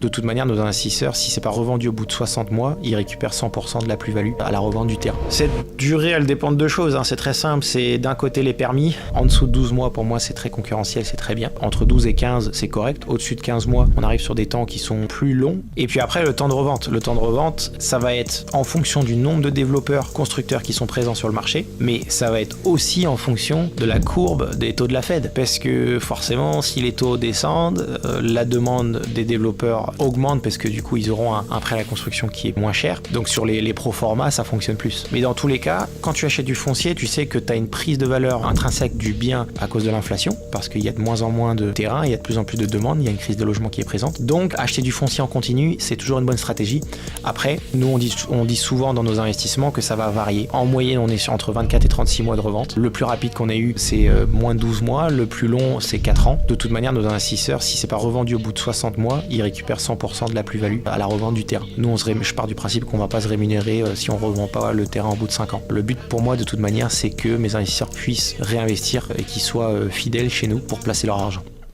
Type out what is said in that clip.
De toute manière, nos investisseurs, si c'est pas revendu au bout de 60 mois, ils récupèrent 100% de la plus-value à la revente du terrain. Cette durée, elle dépend de deux choses, hein. C'est très simple, c'est d'un côté les permis. En dessous de 12 mois, pour moi, c'est très concurrentiel, c'est très bien. Entre 12 et 15, c'est correct. Au-dessus de 15 mois, on arrive sur des temps qui sont plus longs. Et puis après, le temps de revente. Le temps de revente, ça va être en fonction du nombre de développeurs, constructeurs qui sont présents sur le marché, mais ça va être aussi en fonction de la courbe des taux de la Fed. Parce que forcément, si les taux descendent, la demande des développeurs augmente parce que du coup, ils auront un prêt à la construction qui est moins cher. Donc sur les pro-forma, ça fonctionne plus. Mais dans tous les cas, quand tu achètes du foncier, tu sais que tu as une prise de valeur intrinsèque du bien à cause de l'inflation, parce qu'il y a de moins en moins de terrain, il y a de plus en plus de demandes, il y a une crise de logement qui est présente. Donc acheter du foncier en continu, c'est toujours une bonne stratégie. Après, nous on dit souvent dans nos investissements que ça va varier. En moyenne, on est sur entre 24 et 36 mois de revente. Le plus rapide qu'on ait eu, c'est moins de 12 mois. Le plus long, c'est 4 ans. De toute manière, nos investisseurs, si c'est pas revendu au bout de 60 mois, ils récupèrent 100% de la plus-value à la revente du terrain. Nous, je pars du principe qu'on va pas se rémunérer si on revend pas le terrain au bout de 5 ans. Le but pour moi, de toute manière, c'est que mes investisseurs puissent réinvestir et qu'ils soient fidèles chez nous pour placer leur argent.